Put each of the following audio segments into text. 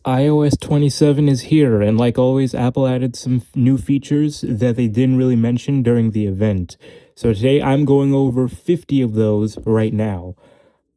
iOS 27 is here, and like always, Apple added some new features that they didn't really mention during the event. So today I'm going over 50 of those right now.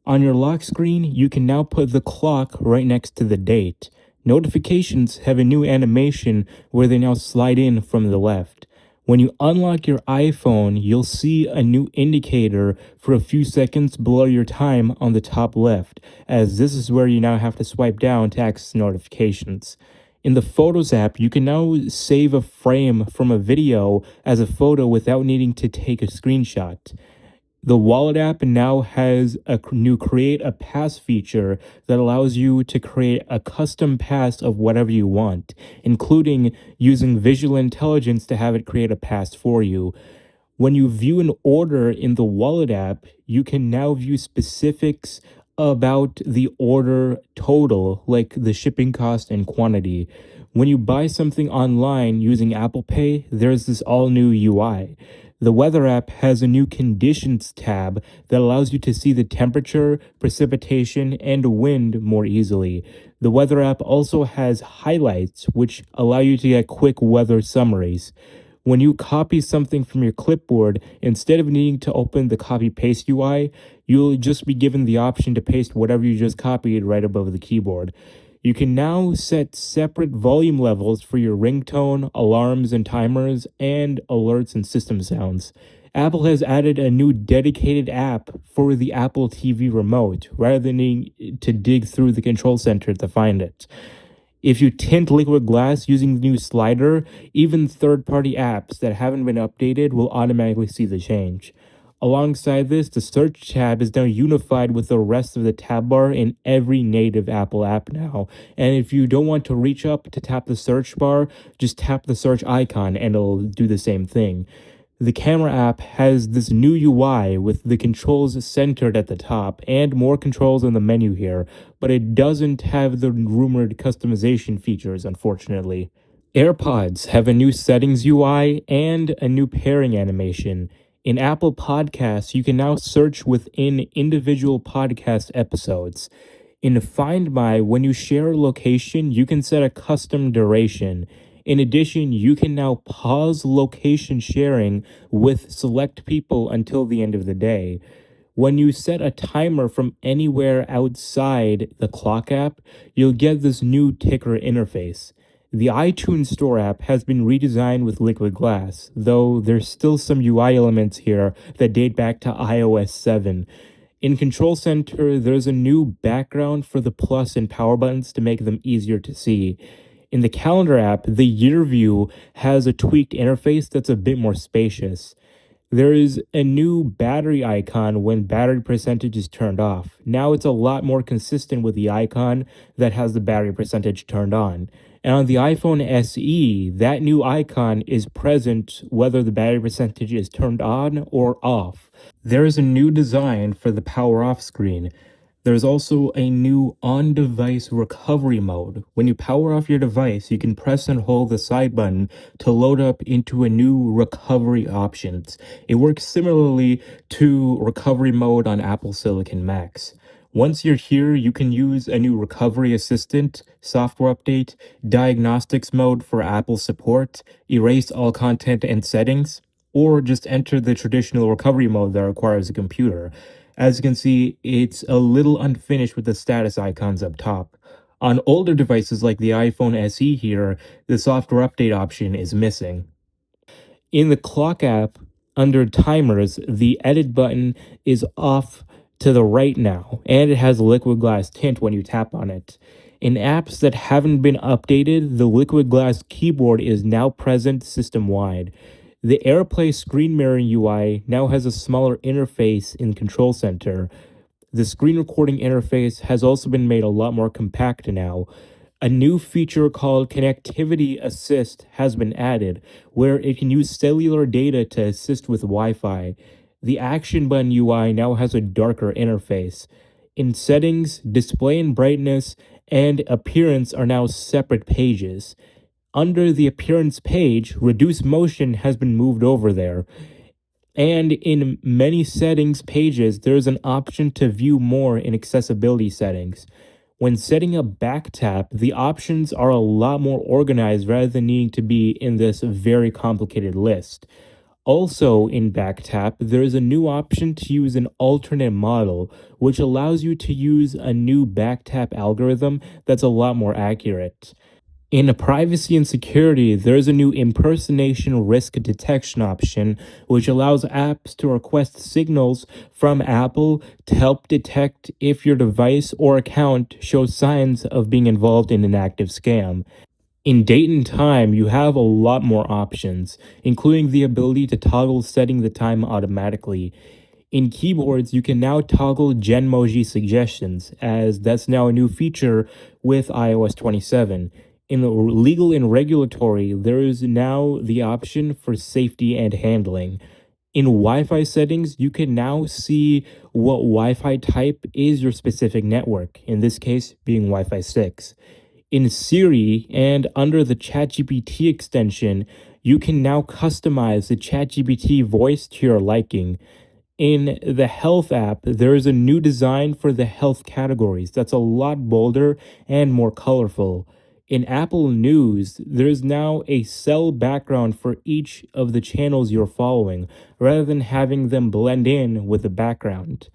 On your lock screen, you can now put the clock right next to the date. Notifications have a new animation where they now slide in from the left. When you unlock your iPhone, you'll see a new indicator for a few seconds below your time on the top left, as this is where you now have to swipe down to access notifications. In the Photos app, you can now save a frame from a video as a photo without needing to take a screenshot. The Wallet app now has a new Create a Pass feature that allows you to create a custom pass of whatever you want, including using visual intelligence to have it create a pass for you. When you view an order in the Wallet app, you can now view specifics about the order total, like the shipping cost and quantity. When you buy something online using Apple Pay, there's this all new UI. The Weather app has a new Conditions tab that allows you to see the temperature, precipitation, and wind more easily. The Weather app also has highlights, which allow you to get quick weather summaries. When you copy something from your clipboard, instead of needing to open the copy paste UI, you'll just be given the option to paste whatever you just copied right above the keyboard. You can now set separate volume levels for your ringtone, alarms and timers, and alerts and system sounds. Apple has added a new dedicated app for the Apple TV remote, rather than needing to dig through the control center to find it. If you tint liquid glass using the new slider, even third-party apps that haven't been updated will automatically see the change. Alongside this, the search tab is now unified with the rest of the tab bar in every native Apple app now. And if you don't want to reach up to tap the search bar, just tap the search icon and it'll do the same thing. The camera app has this new UI with the controls centered at the top and more controls in the menu here, but it doesn't have the rumored customization features, unfortunately. AirPods have a new settings UI and a new pairing animation. In Apple Podcasts, you can now search within individual podcast episodes. In Find My, when you share a location, you can set a custom duration. In addition, you can now pause location sharing with select people until the end of the day. When you set a timer from anywhere outside the clock app, you'll get this new ticker interface. The iTunes Store app has been redesigned with liquid glass, though there's still some UI elements here that date back to iOS 7. In Control Center, there's a new background for the plus and power buttons to make them easier to see. In the Calendar app, the Year View has a tweaked interface that's a bit more spacious. There is a new battery icon when battery percentage is turned off. Now it's a lot more consistent with the icon that has the battery percentage turned on. And on the iPhone SE, that new icon is present whether the battery percentage is turned on or off. There is a new design for the power off screen. There's also a new on-device recovery mode. When you power off your device, you can press and hold the side button to load up into a new recovery options. It works similarly to recovery mode on Apple Silicon Macs. Once you're here, you can use a new recovery assistant, software update, diagnostics mode for Apple support, erase all content and settings, or just enter the traditional recovery mode that requires a computer. As you can see, it's a little unfinished with the status icons up top. On older devices like the iPhone SE here, the software update option is missing. In the Clock app, under Timers, the Edit button is off to the right now, and it has a liquid glass tint when you tap on it. In apps that haven't been updated, the liquid glass keyboard is now present system-wide. The AirPlay screen mirroring UI now has a smaller interface in Control Center. The screen recording interface has also been made a lot more compact now. A new feature called Connectivity Assist has been added, where it can use cellular data to assist with Wi-Fi. The Action Button UI now has a darker interface. In Settings, Display and Brightness, and Appearance are now separate pages. Under the Appearance page, Reduce Motion has been moved over there. And in many settings pages, there's an option to view more in accessibility settings. When setting up backtap, the options are a lot more organized rather than needing to be in this very complicated list. Also, in Backtap, there is a new option to use an alternate model, which allows you to use a new Backtap algorithm that's a lot more accurate. In privacy and security, there's a new impersonation risk detection option, which allows apps to request signals from Apple to help detect if your device or account shows signs of being involved in an active scam. In date and time, you have a lot more options, including the ability to toggle setting the time automatically. In keyboards, you can now toggle Genmoji suggestions, as that's now a new feature with iOS 27. In legal and regulatory, there is now the option for safety and handling. In Wi Fi settings, you can now see what Wi Fi type is your specific network, in this case being Wi Fi 6. In Siri and under the ChatGPT extension, you can now customize the ChatGPT voice to your liking. In the health app, there is a new design for the health categories that's a lot bolder and more colorful. In Apple News, there is now a cell background for each of the channels you're following, rather than having them blend in with the background.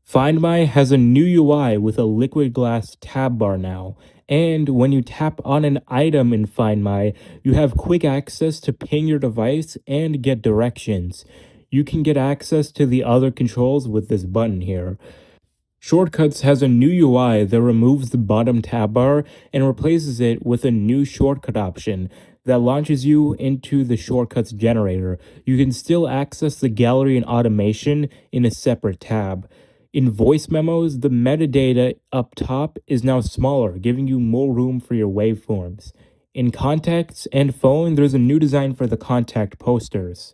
Find My has a new UI with a liquid glass tab bar now, and when you tap on an item in Find My, you have quick access to ping your device and get directions. You can get access to the other controls with this button here. Shortcuts has a new UI that removes the bottom tab bar and replaces it with a new shortcut option that launches you into the shortcuts generator. You can still access the gallery and automation in a separate tab. In voice memos, the metadata up top is now smaller, giving you more room for your waveforms. In contacts and phone, there's a new design for the contact posters.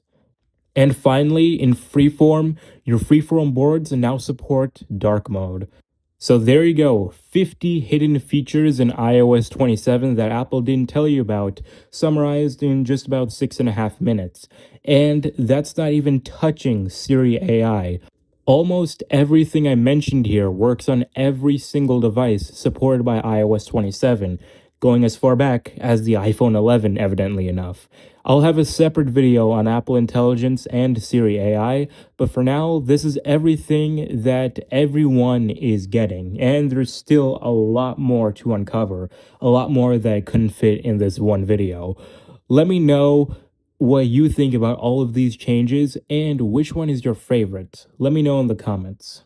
And finally, in freeform, your freeform boards now support dark mode. So there you go, 50 hidden features in iOS 27 that Apple didn't tell you about, summarized in just about 6.5 minutes. And that's not even touching Siri AI. Almost everything I mentioned here works on every single device supported by iOS 27, going as far back as the iPhone 11, evidently enough. I'll have a separate video on Apple Intelligence and Siri AI, but for now, this is everything that everyone is getting, and there's still a lot more to uncover, a lot more that I couldn't fit in this one video. Let me know what you think about all of these changes and which one is your favorite. Let me know in the comments.